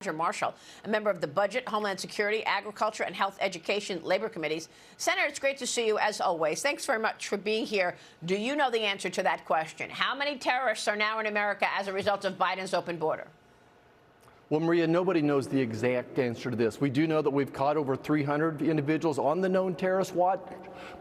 Roger Marshall, a member of the Budget, Homeland Security, Agriculture, and Health Education Labor Committees. Senator, it's great to see you, as always. Thanks very much for being here. Do you know the answer to that question? How many terrorists are now in America as a result of Biden's open border? Well, Maria, nobody knows the exact answer to this. We do know that we've caught over 300 individuals on the known terrorist watch,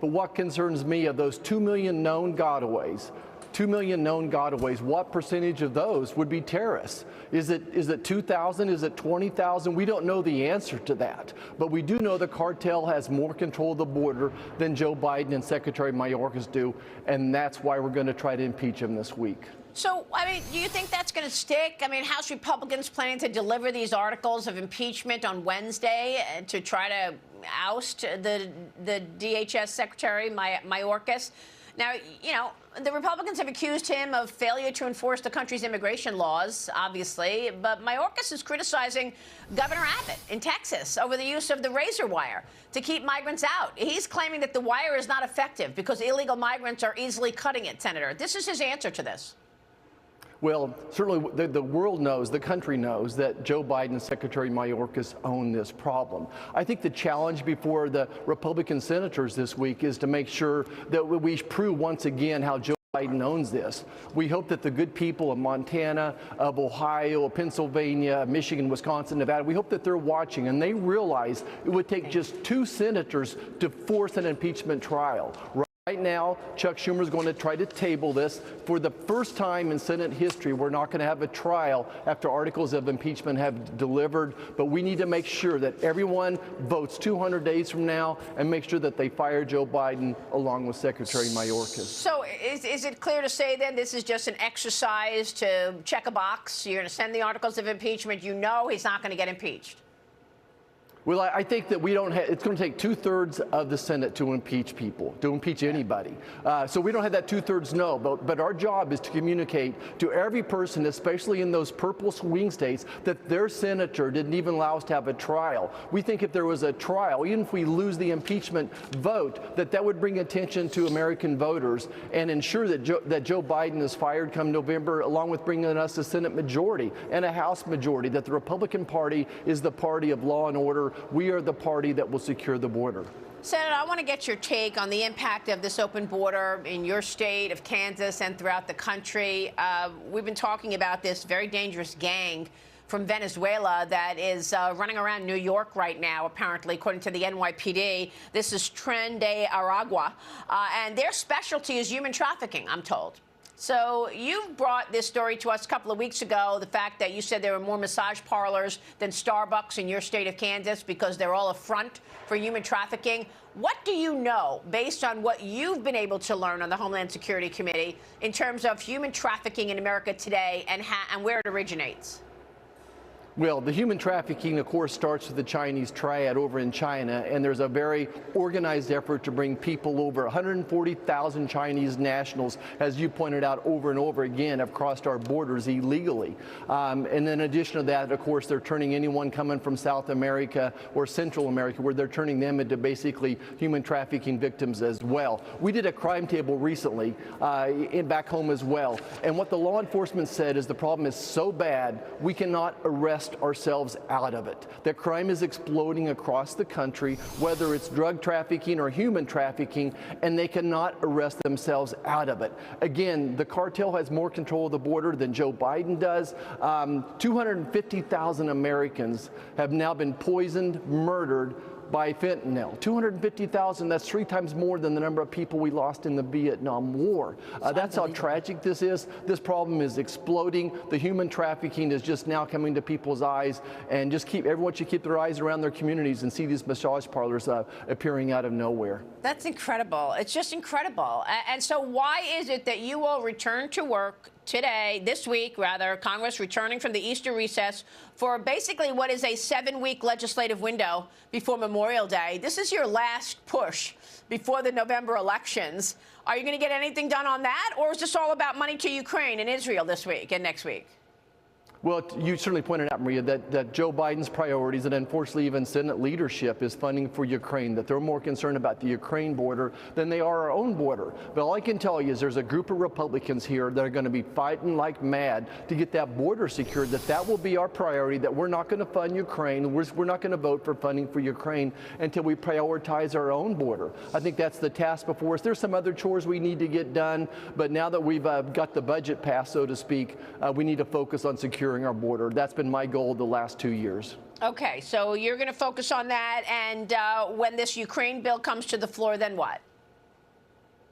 but what concerns me of those 2 million known gotaways, 2 million known gotaways, what percentage of those would be terrorists? Is it 2,000? Is it 20,000? We don't know the answer to that. But we do know the cartel has more control of the border than Joe Biden and Secretary Mayorkas do, and that's why we're going to try to impeach him this week. So, I mean, do you think that's going to stick? I mean, House Republicans planning to deliver these articles of impeachment on Wednesday to try to oust the DHS Secretary Mayorkas. Now, you know, the Republicans have accused him of failure to enforce the country's immigration laws, obviously, but Mayorkas is criticizing Governor Abbott in Texas over the use of the razor wire to keep migrants out. He's claiming that the wire is not effective because illegal migrants are easily cutting it, Senator. This is his answer to this. Well, certainly the world knows, the country knows that Joe Biden and Secretary Mayorkas own this problem. I think the challenge before the Republican senators this week is to make sure that we prove once again how Joe Biden owns this. We hope that the good people of Montana, of Ohio, of Pennsylvania, Michigan, Wisconsin, Nevada, we hope that they're watching and they realize it would take just 2 senators to force an impeachment trial. Right now, Chuck Schumer is going to try to table this. For the first time in Senate history, we're not going to have a trial after articles of impeachment have delivered, but we need to make sure that everyone votes 200 days from now and make sure that they fire Joe Biden along with Secretary Mayorkas. So is it clear to say then this is just an exercise to check a box? You're going to send the articles of impeachment. You know he's not going to get impeached. Well, I think that we don't have, it's going to take 2/3 of the Senate to impeach people, to impeach anybody. So we don't have that 2/3 no, but our job is to communicate to every person, especially in those purple swing states, that their senator didn't even allow us to have a trial. We think if there was a trial, even if we lose the impeachment vote, that would bring attention to American voters and ensure that Joe Biden is fired come November, along with bringing us a Senate majority and a House majority, that the Republican Party is the party of law and order. We are the party that will secure the border. Senator, I want to get your take on the impact of this open border in your state of Kansas and throughout the country. We've been talking about this very dangerous gang from Venezuela that is running around New York right now, apparently, according to the NYPD. This is Tren de Aragua, and their specialty is human trafficking, I'm told. So you brought this story to us a couple of weeks ago, the fact that you said there were more massage parlors than Starbucks in your state of Kansas because they're all a front for human trafficking. What do you know, based on what you've been able to learn on the Homeland Security Committee, in terms of human trafficking in America today and where it originates? Well, the human trafficking, of course, starts with the Chinese triad over in China, and there's a very organized effort to bring people over. 140,000 Chinese nationals, as you pointed out over and over again, have crossed our borders illegally. And in addition to that, of course, they're turning anyone coming from South America or Central America, where they're turning them into basically human trafficking victims as well. We did a crime table recently back home as well, and what the law enforcement said is the problem is so bad, we cannot arrest ourselves out of it. That crime is exploding across the country, whether it's drug trafficking or human trafficking, and they cannot arrest themselves out of it. Again, the cartel has more control of the border than Joe Biden does. 250,000 Americans have now been poisoned, murdered by fentanyl. 250,000, that's 3 times more than the number of people we lost in the Vietnam War. That's how tragic this is. This problem is exploding. The human trafficking is just now coming to people's eyes, and just everyone should keep their eyes around their communities and see these massage parlors appearing out of nowhere. That's incredible. It's just incredible. And so why is it that you will return to work today, this week, rather, Congress returning from the Easter recess for basically what is a 7-week legislative window before Memorial Day? This is your last push before the November elections. Are you going to get anything done on that, or is this all about money to Ukraine and Israel this week and next week? Well, you certainly pointed out, Maria, that Joe Biden's priorities and unfortunately even Senate leadership is funding for Ukraine, that they're more concerned about the Ukraine border than they are our own border. But all I can tell you is there's a group of Republicans here that are going to be fighting like mad to get that border secured, that will be our priority, that we're not going to fund Ukraine. We're not going to vote for funding for Ukraine until we prioritize our own border. I think that's the task before us. There's some other chores we need to get done, but now that we've got the budget passed, so to speak, we need to focus on securing our border. That's been my goal the last 2 years. Okay, so you're going to focus on that, and when this Ukraine bill comes to the floor, then what?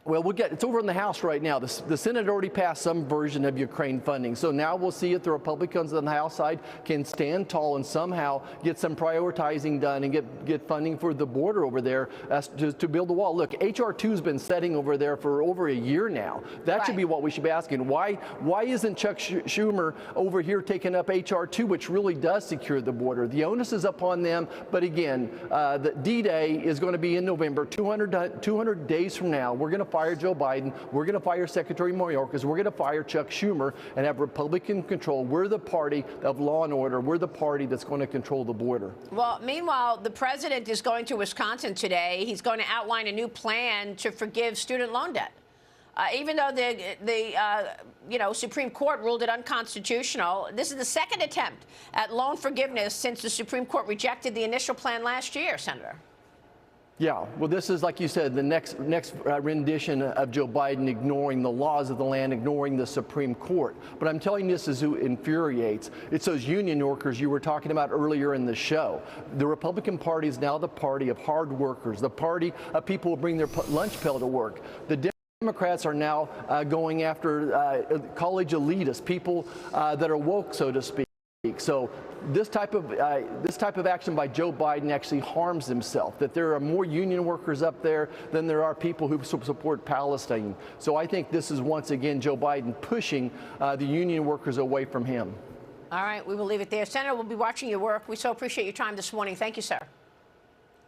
Well, it's over in the House right now. The Senate already passed some version of Ukraine funding. So now we'll see if the Republicans on the House side can stand tall and somehow get some prioritizing done and get funding for the border over there to build the wall. Look, H.R. 2 has been setting over there for over a year now. That should be what we should be asking. Why isn't Chuck Schumer over here taking up H.R. 2, which really does secure the border? The onus is upon them. But again, the D-Day is going to be in November, 200 days from now. We're going to fire Joe Biden. We're going to fire Secretary Mayorkas. We're going to fire Chuck Schumer and have Republican control. We're the party of law and order. We're the party that's going to control the border. Well, meanwhile, the president is going to Wisconsin today. He's going to outline a new plan to forgive student loan debt. Even though the Supreme Court ruled it unconstitutional, this is the second attempt at loan forgiveness since the Supreme Court rejected the initial plan last year, Senator. Yeah, well, this is, like you said, the next rendition of Joe Biden ignoring the laws of the land, ignoring the Supreme Court. But I'm telling you, this is who infuriates. It's those union workers you were talking about earlier in the show. The Republican Party is now the party of hard workers, the party of people who bring their lunch pail to work. The Democrats are now going after college elitists, people that are woke, so to speak. So this type of action by Joe Biden actually harms himself, that there are more union workers up there than there are people who support Palestine. So I think this is once again Joe Biden pushing the union workers away from him. All right, we will leave it there. Senator, we'll be watching your work. We so appreciate your time this morning. Thank you, sir.